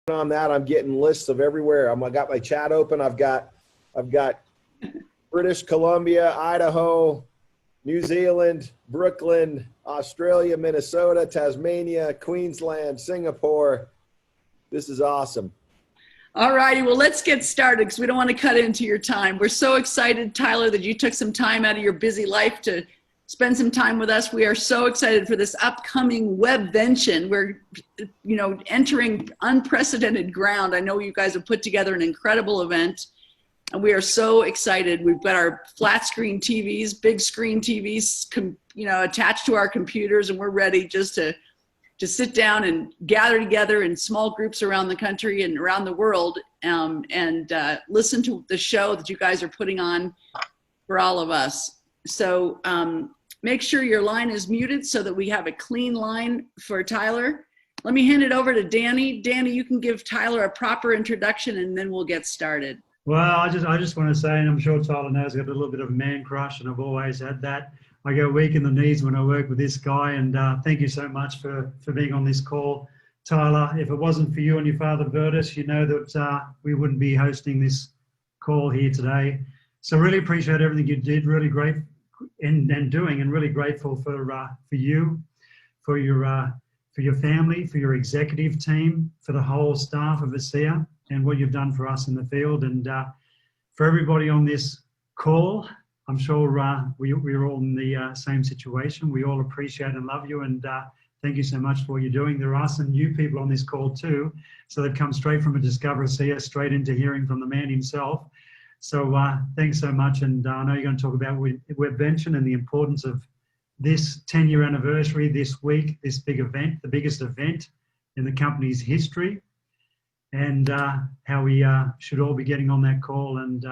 on that. I'm getting lists of everywhere. I got my chat open. I've got British Columbia, Idaho, New Zealand, Brooklyn, Australia, Minnesota, Tasmania, Queensland, Singapore. This is awesome. All righty, well, let's get started because we don't want to cut into your time. We're so excited, Tyler, that you took some time out of your busy life to spend some time with us. We are so excited for this upcoming Webvention. We're, entering unprecedented ground. I know you guys have put together an incredible event, and we are so excited. We've got our flat screen TVs, big screen TVs, attached to our computers, and we're ready just to sit down and gather together in small groups around the country and around the world and listen to the show that you guys are putting on for all of us. So make sure your line is muted so that we have a clean line for Tyler. Let me hand it over to Danny. Danny, you can give Tyler a proper introduction and then we'll get started. Well, I just want to say, and I'm sure Tyler knows, I've got a little bit of a man crush and I've always had that. I go weak in the knees when I work with this guy, and thank you so much for being on this call, Tyler. If it wasn't for you and your father, Bertus, you know that we wouldn't be hosting this call here today. So really appreciate everything you did, really great and doing, and really grateful for you, for your family, for your executive team, for the whole staff of ASEA, and what you've done for us in the field, and for everybody on this call. I'm sure we're all in the same situation. We all appreciate and love you, and thank you so much for what you're doing. There are some new people on this call too, so they've come straight from a Discover ASEA, straight into hearing from the man himself. So thanks so much, and I know you're going to talk about Webvention and the importance of this 10-year anniversary this week, this big event, the biggest event in the company's history, and how we should all be getting on that call and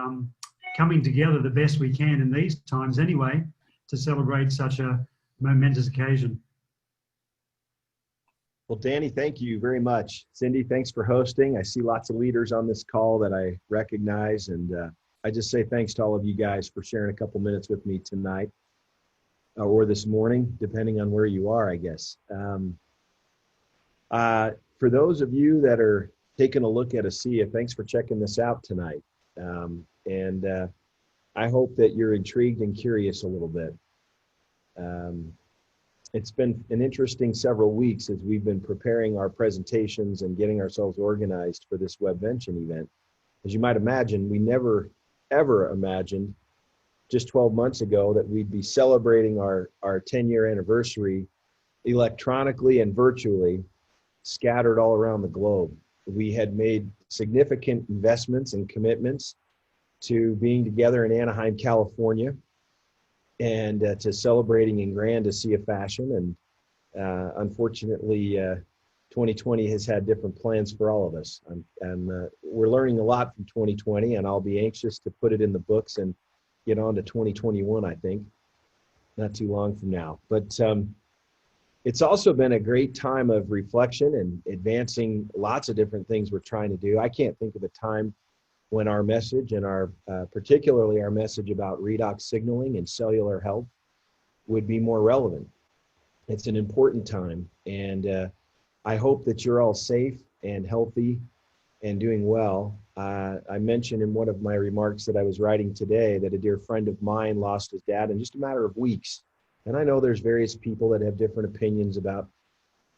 coming together the best we can in these times anyway to celebrate such a momentous occasion. Well, Danny, thank you very much. Cindy, thanks for hosting. I see lots of leaders on this call that I recognize, and I just say thanks to all of you guys for sharing a couple minutes with me tonight or this morning, depending on where you are, I guess. For those of you that are taking a look at ASEA, thanks for checking this out tonight. And I hope that you're intrigued and curious a little bit. It's been an interesting several weeks as we've been preparing our presentations and getting ourselves organized for this Webvention event. As you might imagine, we never, ever imagined just 12 months ago that we'd be celebrating our 10-year anniversary electronically and virtually, scattered all around the globe. We had made significant investments and commitments to being together in Anaheim, California, and to celebrating in grand ASEA fashion. And unfortunately, 2020 has had different plans for all of us. We're learning a lot from 2020, and I'll be anxious to put it in the books and get on to 2021, I think, not too long from now. But it's also been a great time of reflection and advancing lots of different things we're trying to do. I can't think of a time when our message and particularly our message about redox signaling and cellular health would be more relevant. It's an important time, and I hope that you're all safe and healthy and doing well. I mentioned in one of my remarks that I was writing today that a dear friend of mine lost his dad in just a matter of weeks. And I know there's various people that have different opinions about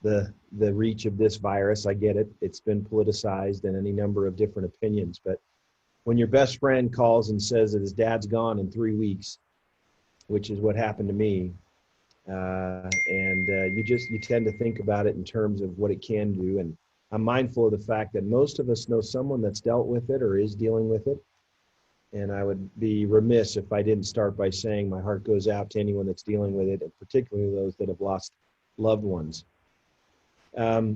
the reach of this virus. I get it. It's been politicized and any number of different opinions. But when your best friend calls and says that his dad's gone in 3 weeks, which is what happened to me, you tend to think about it in terms of what it can do. And I'm mindful of the fact that most of us know someone that's dealt with it or is dealing with it. And I would be remiss if I didn't start by saying my heart goes out to anyone that's dealing with it, and particularly those that have lost loved ones. I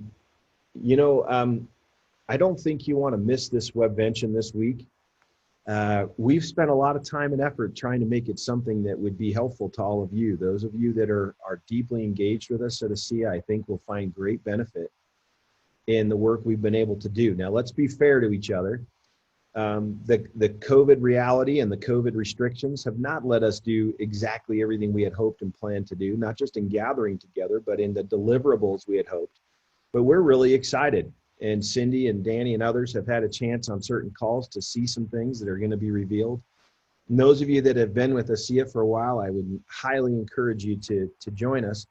don't think you want to miss this Webvention this week. We've spent a lot of time and effort trying to make it something that would be helpful to all of you. Those of you that are deeply engaged with us at ASEA, I think will find great benefit in the work we've been able to do. Now, let's be fair to each other. The COVID reality and the COVID restrictions have not let us do exactly everything we had hoped and planned to do, not just in gathering together, but in the deliverables we had hoped. But we're really excited. and Cindy and Danny and others have had a chance on certain calls to see some things that are going to be revealed. And those of you that have been with ASEA for a while, I would highly encourage you to join us.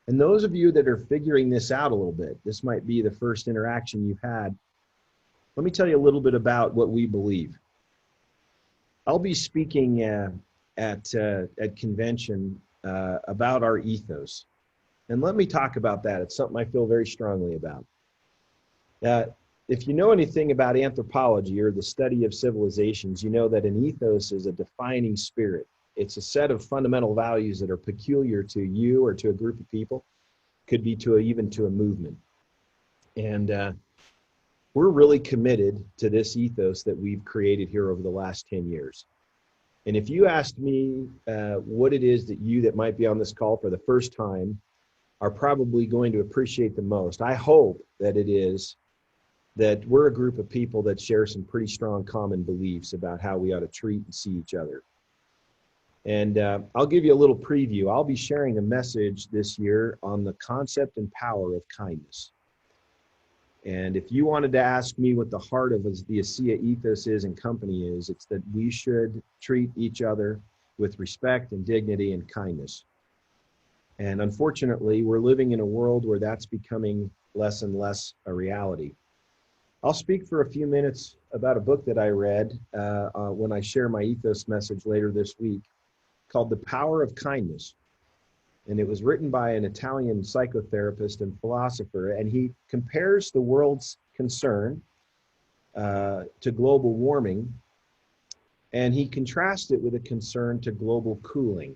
And those of you that are figuring this out a little bit, this might be the first interaction you've had. Let me tell you a little bit about what we believe. I'll be speaking at convention about our ethos. And let me talk about that. It's something I feel very strongly about. If you know anything about anthropology or the study of civilizations, you know that an ethos is a defining spirit. It's a set of fundamental values that are peculiar to you or to a group of people, could be even to a movement. And we're really committed to this ethos that we've created here over the last 10 years. And if you asked me what it is that you that might be on this call for the first time are probably going to appreciate the most, I hope that it is that we're a group of people that share some pretty strong common beliefs about how we ought to treat and see each other. And I'll give you a little preview. I'll be sharing a message this year on the concept and power of kindness. And if you wanted to ask me what the heart of the ASEA ethos is and company is, it's that we should treat each other with respect and dignity and kindness. And unfortunately, we're living in a world where that's becoming less and less a reality. I'll speak for a few minutes about a book that I read when I share my ethos message later this week called The Power of Kindness. And it was written by an Italian psychotherapist and philosopher, and he compares the world's concern to global warming, and he contrasts it with a concern to global cooling.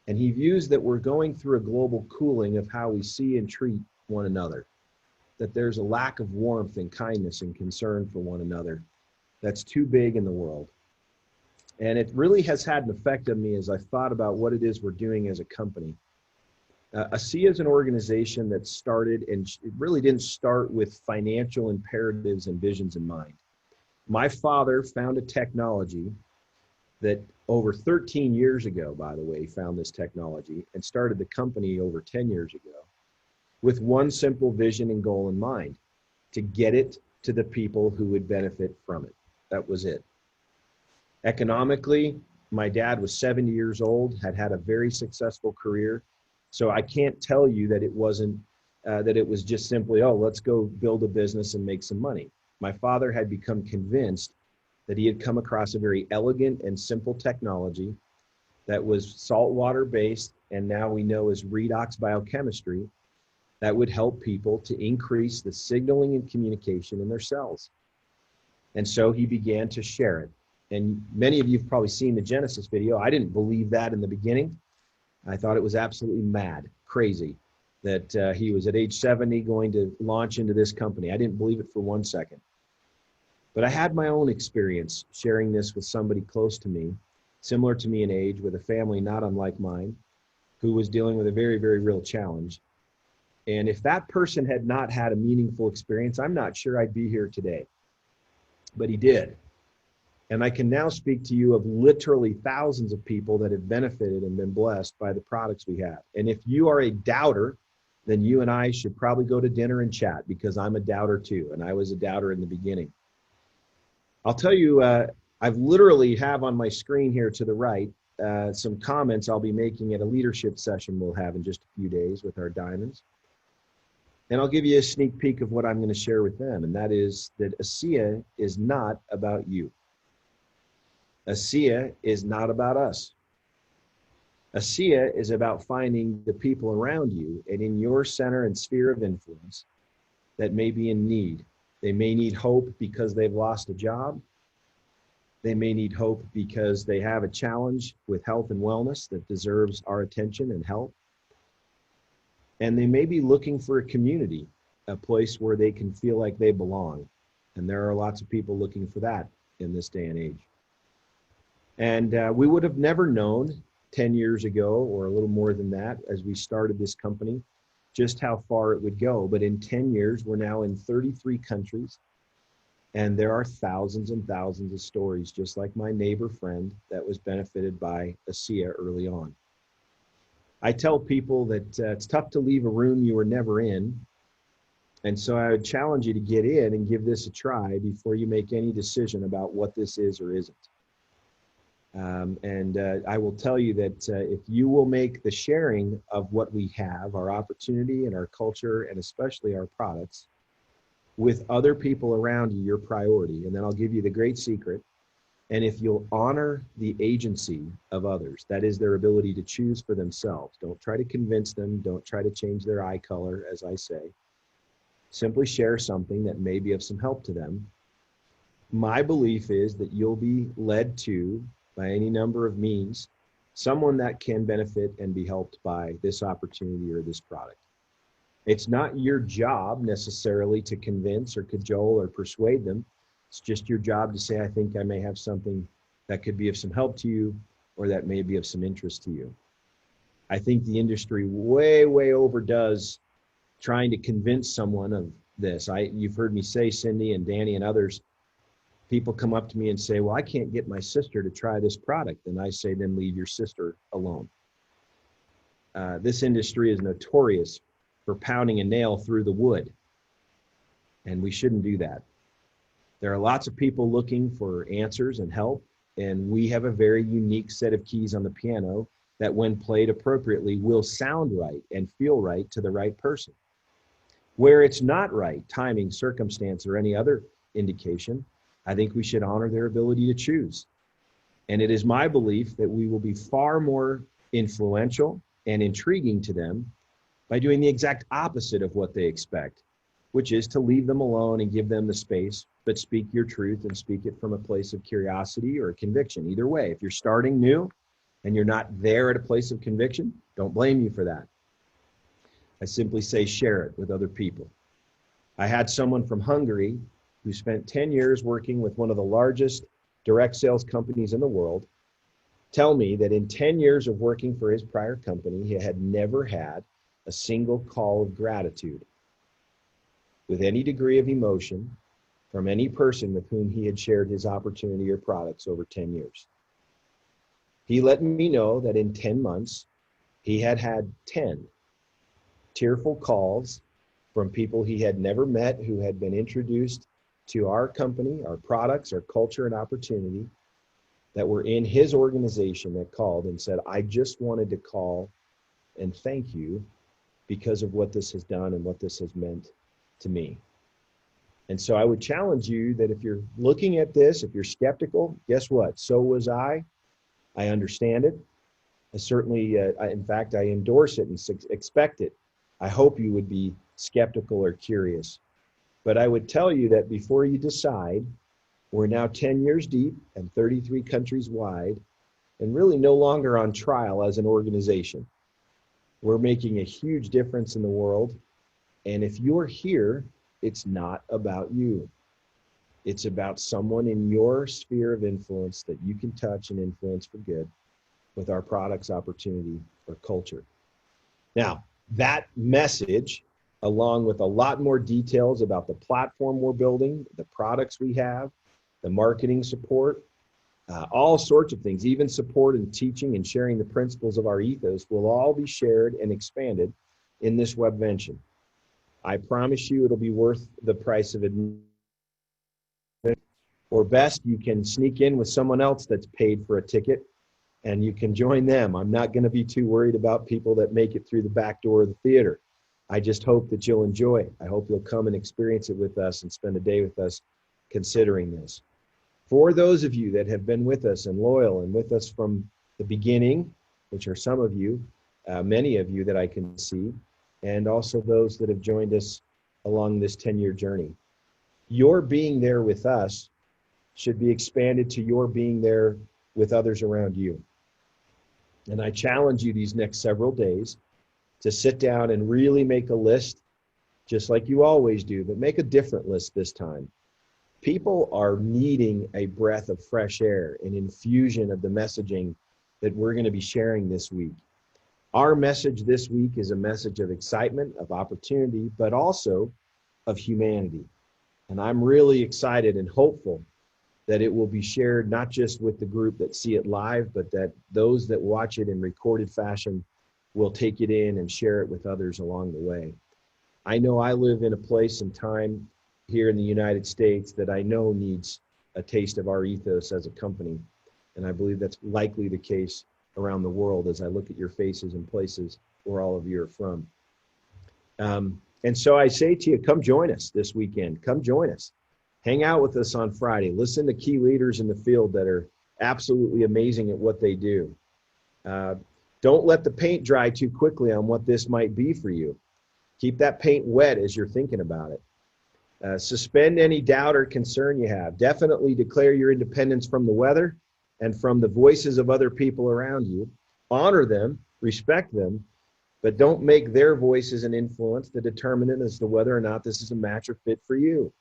And he views that we're going through a global cooling of how we see and treat one another, that there's a lack of warmth and kindness and concern for one another that's too big in the world. And it really has had an effect on me as I thought about what it is we're doing as a company. ASEA is an organization that started, and it really didn't start with financial imperatives and visions in mind. My father found a technology that over 13 years ago, by the way, found this technology and started the company over 10 years ago with one simple vision and goal in mind: to get it to the people who would benefit from it. That was it. Economically, my dad was 70 years old, had had a very successful career. So I can't tell you that it wasn't, that it was just simply, oh, let's go build a business and make some money. My father had become convinced that he had come across a very elegant and simple technology that was saltwater based, and now we know as redox biochemistry, that would help people to increase the signaling and communication in their cells. And so he began to share it. And many of you have probably seen the Genesis video. I didn't believe that in the beginning. I thought it was absolutely mad, crazy, that he was at age 70 going to launch into this company. I didn't believe it for 1 second. But I had my own experience sharing this with somebody close to me, similar to me in age, with a family not unlike mine, who was dealing with a very, very real challenge. And if that person had not had a meaningful experience, I'm not sure I'd be here today. But he did. And I can now speak to you of literally thousands of people that have benefited and been blessed by the products we have. And if you are a doubter, then you and I should probably go to dinner and chat, because I'm a doubter too. And I was a doubter in the beginning. I'll tell you, I've literally have on my screen here to the right, some comments I'll be making at a leadership session we'll have in just a few days with our diamonds. And I'll give you a sneak peek of what I'm going to share with them. And that is that ASEA is not about you. ASEA is not about us. ASEA is about finding the people around you and in your center and sphere of influence that may be in need. They may need hope because they've lost a job. They may need hope because they have a challenge with health and wellness that deserves our attention and help. And they may be looking for a community, a place where they can feel like they belong. And there are lots of people looking for that in this day and age. And we would have never known 10 years ago, or a little more than that, as we started this company, just how far it would go. But in 10 years, we're now in 33 countries. And there are thousands and thousands of stories, just like my neighbor friend that was benefited by ASEA early on. I tell people that it's tough to leave a room you were never in, And so I would challenge you to get in and give this a try before you make any decision about what this is or isn't. I will tell you that if you will make the sharing of what we have, our opportunity and our culture, and especially our products, with other people around you, your priority, and then I'll give you the great secret. And if you'll honor the agency of others, that is their ability to choose for themselves. Don't try to convince them. Don't try to change their eye color, as I say. Simply share something that may be of some help to them. My belief is that you'll be led to, by any number of means, someone that can benefit and be helped by this opportunity or this product. It's not your job necessarily to convince or cajole or persuade them. It's just your job to say, I think I may have something that could be of some help to you, or that may be of some interest to you. I think the industry way overdoes trying to convince someone of this. You've heard me say, Cindy and Danny and others, people come up to me and say, well, I can't get my sister to try this product. And I say, then leave your sister alone. This industry is notorious for pounding a nail through the wood, and we shouldn't do that. There are lots of people looking for answers and help, and we have a very unique set of keys on the piano that, when played appropriately, will sound right and feel right to the right person. Where it's not right, timing, circumstance, or any other indication, I think we should honor their ability to choose. And it is my belief that we will be far more influential and intriguing to them by doing the exact opposite of what they expect, which is to leave them alone and give them the space, but speak your truth and speak it from a place of curiosity or conviction. Either way, if you're starting new and you're not there at a place of conviction, don't blame you for that. I simply say share it with other people. I had someone from Hungary who spent 10 years working with one of the largest direct sales companies in the world tell me that in 10 years of working for his prior company, he had never had a single call of gratitude with any degree of emotion from any person with whom he had shared his opportunity or products over 10 years. He let me know that in 10 months, he had had 10 tearful calls from people he had never met who had been introduced to our company, our products, our culture and opportunity, that were in his organization, that called and said, I just wanted to call and thank you because of what this has done and what this has meant to me. And so I would challenge you that if you're looking at this, if you're skeptical, guess what? So was I. I understand it. I certainly, in fact, I endorse it and expect it. I hope you would be skeptical or curious. But I would tell you that before you decide, we're now 10 years deep and 33 countries wide, and really no longer on trial as an organization. We're making a huge difference in the world. And if you're here, it's not about you. It's about someone in your sphere of influence that you can touch and influence for good with our products, opportunity, or culture. Now, that message, along with a lot more details about the platform we're building, the products we have, the marketing support, all sorts of things, even support and teaching and sharing the principles of our ethos, will all be shared and expanded in this Webvention. I promise you it'll be worth the price of admission. Or best, you can sneak in with someone else that's paid for a ticket and you can join them. I'm not going to be too worried about people that make it through the back door of the theater. I just hope that you'll enjoy it. I hope you'll come and experience it with us and spend a day with us considering this. For those of you that have been with us and loyal and with us from the beginning, which are some of you, many of you that I can see, and also those that have joined us along this 10-year journey, your being there with us should be expanded to your being there with others around you. And I challenge you these next several days to sit down and really make a list, just like you always do, but make a different list this time. People are needing a breath of fresh air, an infusion of the messaging that we're going to be sharing this week. Our message this week is a message of excitement, of opportunity, but also of humanity. And I'm really excited and hopeful that it will be shared not just with the group that see it live, but that those that watch it in recorded fashion will take it in and share it with others along the way. I know I live in a place and time here in the United States that I know needs a taste of our ethos as a company. And I believe that's likely the case around the world as I look at your faces and places where all of you are from. And so I say to you, come join us this weekend. Come join us. Hang out with us on Friday. Listen to key leaders in the field that are absolutely amazing at what they do. Don't let the paint dry too quickly on what this might be for you. Keep that paint wet as you're thinking about it. Suspend any doubt or concern you have. Definitely declare your independence from the weather and from the voices of other people around you. Honor them, respect them, but don't make their voices an influence the determinant as to whether or not this is a match or fit for you.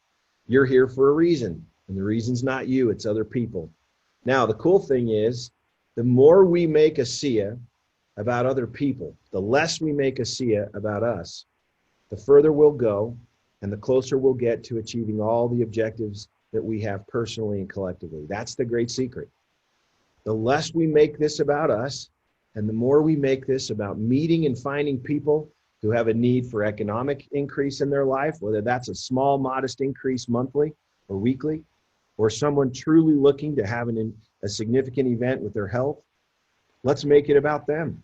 You're here for a reason, and the reason's not you, it's other people. Now, the cool thing is, the more we make ASEA about other people, the less we make ASEA about us, the further we'll go and the closer we'll get to achieving all the objectives that we have personally and collectively. That's the great secret. The less we make this about us, and the more we make this about meeting and finding people who have a need for economic increase in their life, whether that's a small, modest increase monthly or weekly, or someone truly looking to have a significant event with their health, let's make it about them.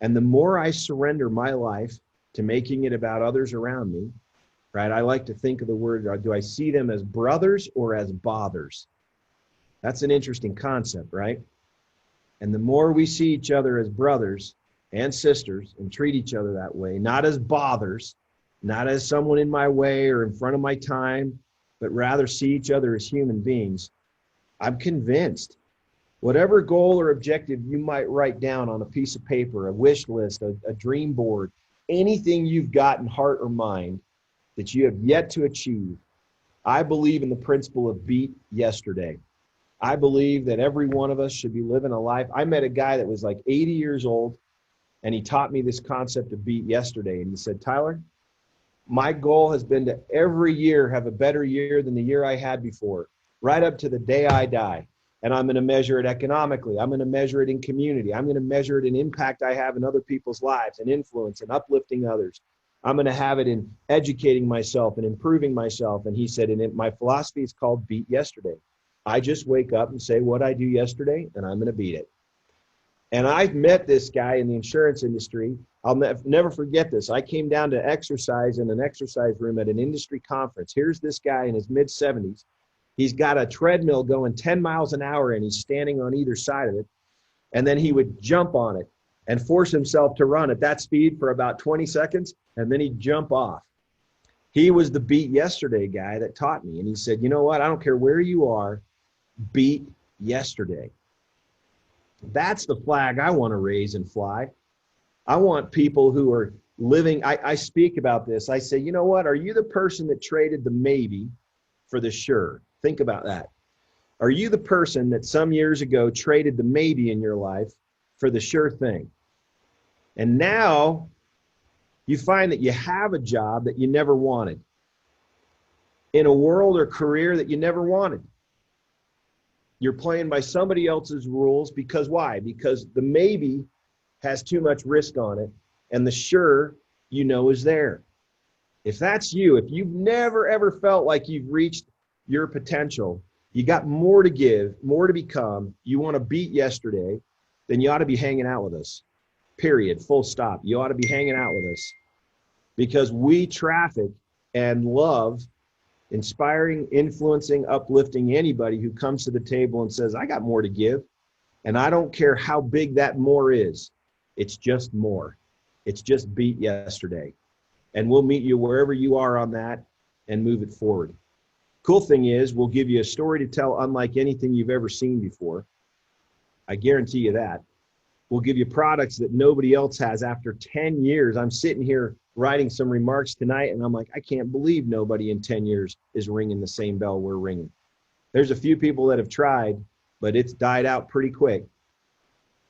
And the more I surrender my life to making it about others around me, right? I like to think of the word, do I see them as brothers or as bothers? That's an interesting concept, right? And the more we see each other as brothers and sisters and treat each other that way, not as bothers, not as someone in my way or in front of my time, but rather see each other as human beings, I'm convinced whatever goal or objective you might write down on a piece of paper, a wish list, a dream board, anything you've got in heart or mind that you have yet to achieve, I believe in the principle of beat yesterday. I believe that every one of us should be living a life. I met a guy that was like 80 years old, and he taught me this concept of beat yesterday. And he said, Tyler, my goal has been to every year have a better year than the year I had before, right up to the day I die. And I'm going to measure it economically. I'm going to measure it in community. I'm going to measure it in impact I have in other people's lives and influence and uplifting others. I'm going to have it in educating myself and improving myself. And he said, and my philosophy is called beat yesterday. I just wake up and say what I do yesterday, and I'm going to beat it. And I've met this guy in the insurance industry. I'll never forget this. I came down to exercise in an exercise room at an industry conference. Here's this guy in his mid-70s. He's got a treadmill going 10 miles an hour, and he's standing on either side of it. And then he would jump on it and force himself to run at that speed for about 20 seconds, and then he'd jump off. He was the beat yesterday guy that taught me. And he said, you know what? I don't care where you are, beat yesterday. That's the flag I want to raise and fly. I want people who are living, I speak about this. I say, you know what? Are you the person that traded the maybe for the sure? Think about that. Are you the person that some years ago traded the maybe in your life for the sure thing? And now you find that you have a job that you never wanted, in a world or career that you never wanted. You're playing by somebody else's rules because why? Because the maybe has too much risk on it, and the sure, you know, is there. If that's you, if you've never ever felt like you've reached your potential, you got more to give, more to become, you want to beat yesterday, then you ought to be hanging out with us. Period. Full stop. You ought to be hanging out with us, because we traffic and love inspiring, influencing, uplifting anybody who comes to the table and says, I got more to give. And I don't care how big that more is. It's just more. It's just beat yesterday. And we'll meet you wherever you are on that and move it forward. Cool thing is, we'll give you a story to tell unlike anything you've ever seen before. I guarantee you that. We'll give you products that nobody else has after 10 years. I'm sitting here writing some remarks tonight, and I'm like, I can't believe nobody in 10 years is ringing the same bell we're ringing. There's a few people that have tried, but it's died out pretty quick.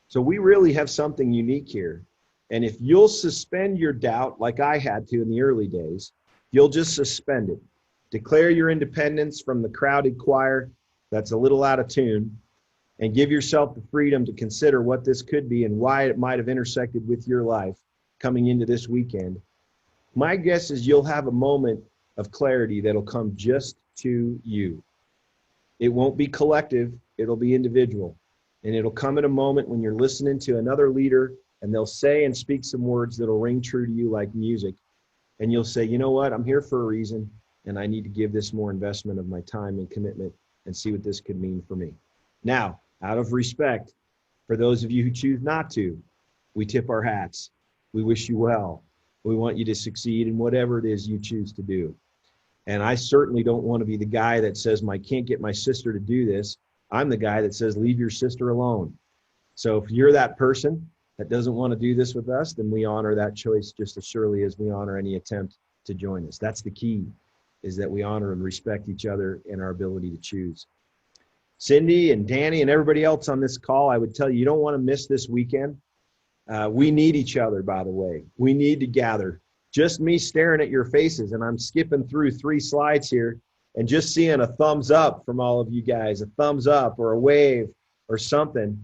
So we really have something unique here. And if you'll suspend your doubt like I had to in the early days, you'll just suspend it. Declare your independence from the crowded choir that's a little out of tune, and give yourself the freedom to consider what this could be and why it might have intersected with your life coming into this weekend. My guess is you'll have a moment of clarity that'll come just to you. It won't be collective, it'll be individual. And it'll come at a moment when you're listening to another leader and they'll say and speak some words that'll ring true to you like music. And you'll say, you know what, I'm here for a reason, and I need to give this more investment of my time and commitment and see what this could mean for me. Now, out of respect for those of you who choose not to, we tip our hats. We wish you well. We want you to succeed in whatever it is you choose to do. And I certainly don't want to be the guy that says, I can't get my sister to do this. I'm the guy that says, leave your sister alone. So if you're that person that doesn't want to do this with us, then we honor that choice just as surely as we honor any attempt to join us. That's the key, is that we honor and respect each other and our ability to choose. Cindy and Danny and everybody else on this call, I would tell you, you don't want to miss this weekend. We need each other, by the way. We need to gather. Just me staring at your faces, and I'm skipping through 3 slides here, and just seeing a thumbs up from all of you guys, a thumbs up or a wave or something,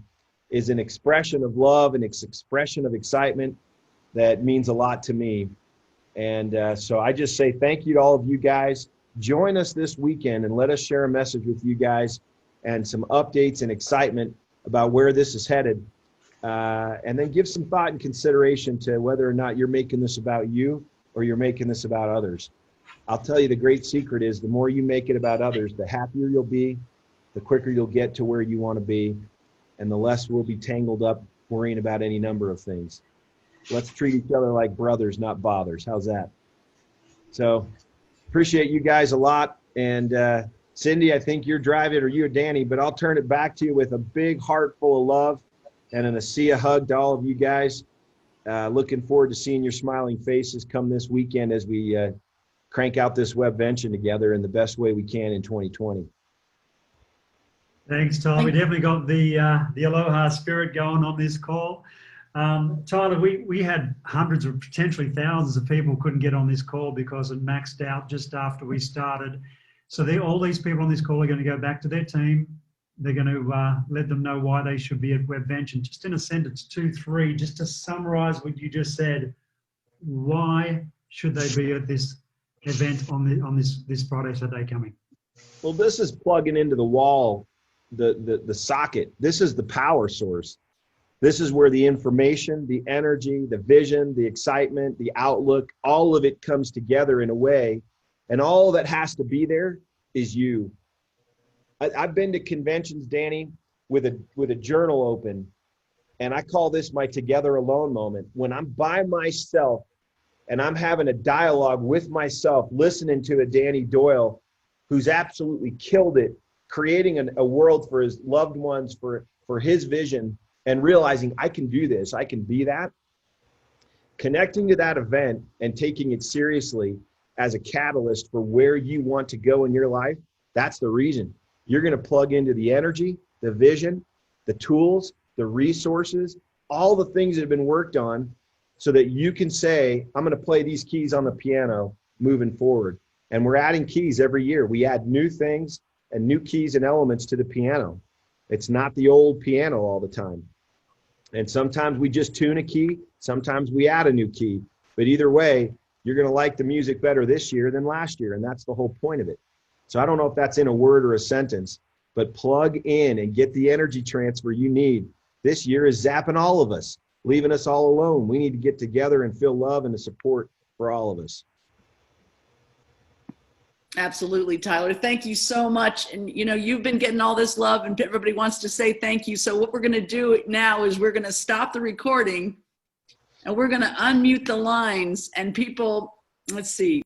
is an expression of love and expression of excitement that means a lot to me. And so I just say thank you to all of you guys. Join us this weekend and let us share a message with you guys and some updates and excitement about where this is headed. And then give some thought and consideration to whether or not you're making this about you or you're making this about others. I'll tell you, the great secret is the more you make it about others, the happier you'll be, the quicker you'll get to where you want to be, and the less we'll be tangled up worrying about any number of things. Let's treat each other like brothers, not bothers. How's that? So appreciate you guys a lot. And Cindy, I think you're driving, or you or Danny, but I'll turn it back to you with a big heart full of love and an ASEA hug to all of you guys. Looking forward to seeing your smiling faces come this weekend as we crank out this Webvention together in the best way we can in 2020. Thanks, Tyler. We definitely got the Aloha spirit going on this call. Tyler, we had hundreds or potentially thousands of people who couldn't get on this call because it maxed out just after we started. So all these people on this call are going to go back to their team. They're going to let them know why they should be at Webvention. Just in a sentence, 2, 3, just to summarize what you just said, why should they be at this event on this Friday, Saturday coming? Well, this is plugging into the wall, the socket. This is the power source. This is where the information, the energy, the vision, the excitement, the outlook, all of it comes together in a way. And all that has to be there is you. I've been to conventions, Danny, with a journal open, and I call this my together alone moment. When I'm by myself and I'm having a dialogue with myself, listening to a Danny Doyle who's absolutely killed it, creating a world for his loved ones, for his vision, and realizing I can do this, I can be that. Connecting to that event and taking it seriously as a catalyst for where you want to go in your life, that's the reason. You're going to plug into the energy, the vision, the tools, the resources, all the things that have been worked on so that you can say, I'm going to play these keys on the piano moving forward. And we're adding keys every year. We add new things and new keys and elements to the piano. It's not the old piano all the time. And sometimes we just tune a key. Sometimes we add a new key. But either way, you're going to like the music better this year than last year. And that's the whole point of it. So I don't know if that's in a word or a sentence, but plug in and get the energy transfer you need. This year is zapping all of us, leaving us all alone. We need to get together and feel love and the support for all of us. Absolutely, Tyler. Thank you so much. And you've been getting all this love and everybody wants to say thank you. So what we're going to do now is we're going to stop the recording and we're going to unmute the lines, and people, let's see.